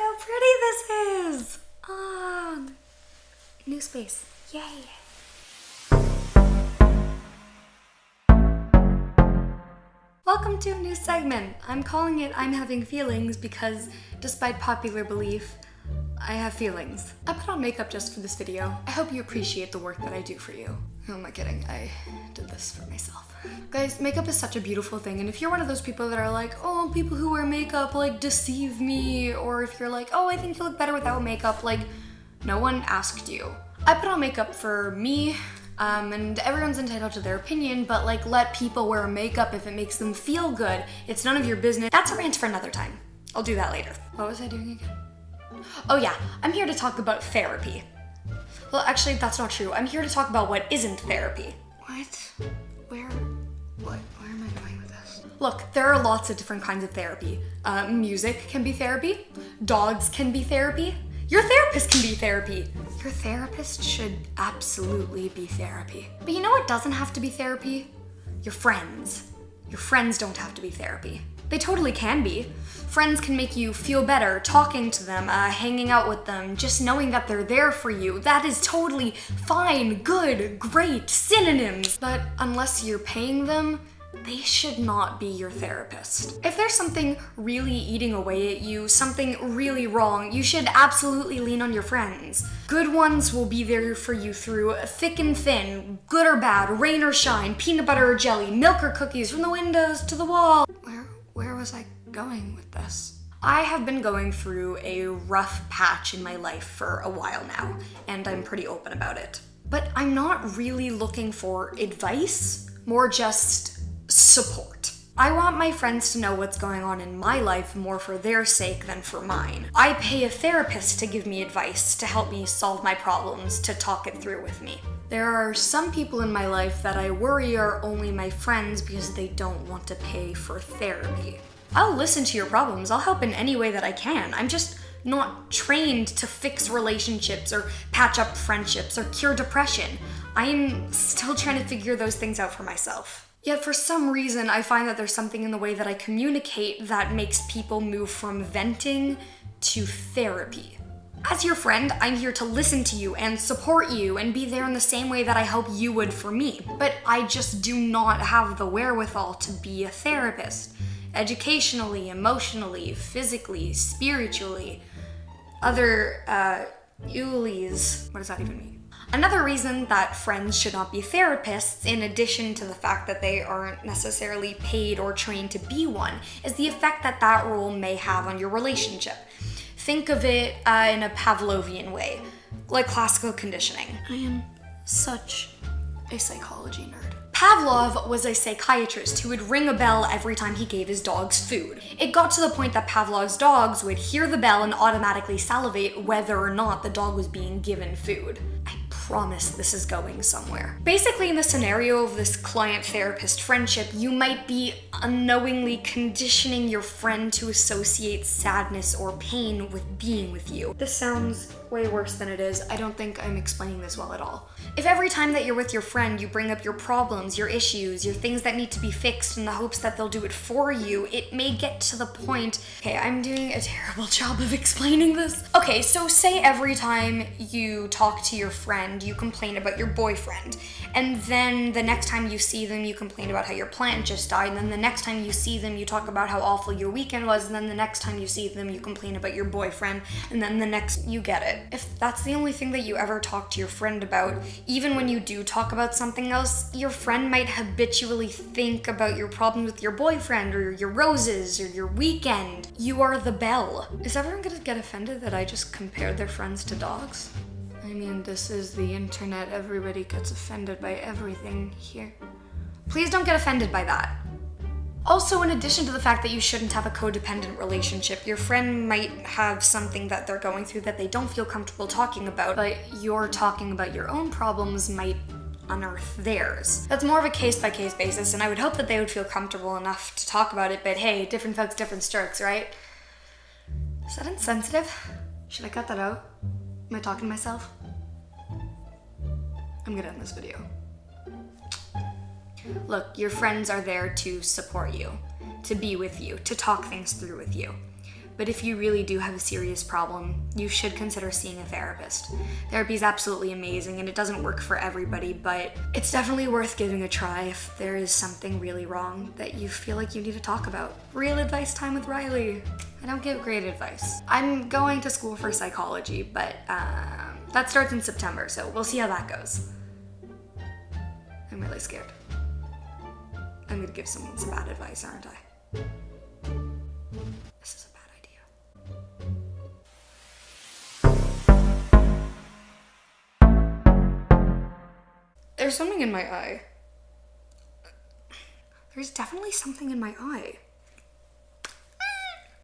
how pretty this is! Ah, new space. Yay! Welcome to a new segment. I'm calling it I'm Having Feelings because, despite popular belief, I have feelings. I put on makeup just for this video. I hope you appreciate the work that I do for you. Who am I kidding? I did this for myself. Guys, makeup is such a beautiful thing, and if you're one of those people that are like, oh, people who wear makeup like deceive me, or if you're like, oh, I think you look better without makeup, like, no one asked you. I put on makeup for me, and everyone's entitled to their opinion, but like, let people wear makeup if it makes them feel good. It's none of your business. That's a rant for another time. I'll do that later. What was I doing again? Oh yeah, I'm here to talk about therapy. Well, actually, that's not true. I'm here to talk about what isn't therapy. What? Where am I going with this? Look, there are lots of different kinds of therapy. Music can be therapy. Dogs can be therapy. Your therapist can be therapy. Your therapist should absolutely be therapy. But you know what doesn't have to be therapy? Your friends. Your friends don't have to be therapy. They totally can be. Friends can make you feel better, talking to them, hanging out with them, just knowing that they're there for you. That is totally fine, good, great, synonyms. But unless you're paying them, they should not be your therapist. If there's something really eating away at you, something really wrong, you should absolutely lean on your friends. Good ones will be there for you through thick and thin, good or bad, rain or shine, peanut butter or jelly, milk or cookies, from the windows to the wall. Where was I going with this? I have been going through a rough patch in my life for a while now, and I'm pretty open about it. But I'm not really looking for advice, more just support. I want my friends to know what's going on in my life more for their sake than for mine. I pay a therapist to give me advice, to help me solve my problems, to talk it through with me. There are some people in my life that I worry are only my friends because they don't want to pay for therapy. I'll listen to your problems, I'll help in any way that I can. I'm just not trained to fix relationships or patch up friendships or cure depression. I'm still trying to figure those things out for myself. Yet for some reason, I find that there's something in the way that I communicate that makes people move from venting to therapy. As your friend, I'm here to listen to you and support you and be there in the same way that I hope you would for me. But I just do not have the wherewithal to be a therapist. Educationally, emotionally, physically, spiritually. Other, what does that even mean? Another reason that friends should not be therapists, in addition to the fact that they aren't necessarily paid or trained to be one, is the effect that that role may have on your relationship. Think of it in a Pavlovian way, like classical conditioning. I am such a psychology nerd. Pavlov was a psychiatrist who would ring a bell every time he gave his dogs food. It got to the point that Pavlov's dogs would hear the bell and automatically salivate whether or not the dog was being given food. I promise this is going somewhere. Basically, in the scenario of this client-therapist friendship, you might be unknowingly conditioning your friend to associate sadness or pain with being with you. This sounds way worse than it is. I don't think I'm explaining this well at all. If every time that you're with your friend, you bring up your problems, your issues, your things that need to be fixed in the hopes that they'll do it for you, it may get to the point... Okay, I'm doing a terrible job of explaining this. Okay, so say every time you talk to your friend, you complain about your boyfriend, and then the next time you see them, you complain about how your plant just died, and then the next time you see them, you talk about how awful your weekend was, and then the next time you see them, you complain about your boyfriend, and then the next... You get it. If that's the only thing that you ever talk to your friend about, even when you do talk about something else, your friend might habitually think about your problem with your boyfriend, or your roses, or your weekend. You are the bell. Is everyone gonna get offended that I just compared their friends to dogs? I mean, this is the internet. Everybody gets offended by everything here. Please don't get offended by that. Also, in addition to the fact that you shouldn't have a codependent relationship, your friend might have something that they're going through that they don't feel comfortable talking about, but you're talking about your own problems might unearth theirs. That's more of a case-by-case basis, and I would hope that they would feel comfortable enough to talk about it, but hey, different folks, different strokes, right? Is that insensitive? Should I cut that out? Am I talking to myself? I'm gonna end this video. Look, your friends are there to support you, to be with you, to talk things through with you. but if you really do have a serious problem, you should consider seeing a therapist. Therapy is absolutely amazing and it doesn't work for everybody, but it's definitely worth giving a try if there is something really wrong that you feel like you need to talk about. Real advice time with Riley. I don't give great advice. I'm going to school for psychology, but that starts in September, so we'll see how that goes. I'm really scared. I'm gonna give someone some bad advice, aren't I? This is a bad idea. There's something in my eye. There's definitely something in my eye.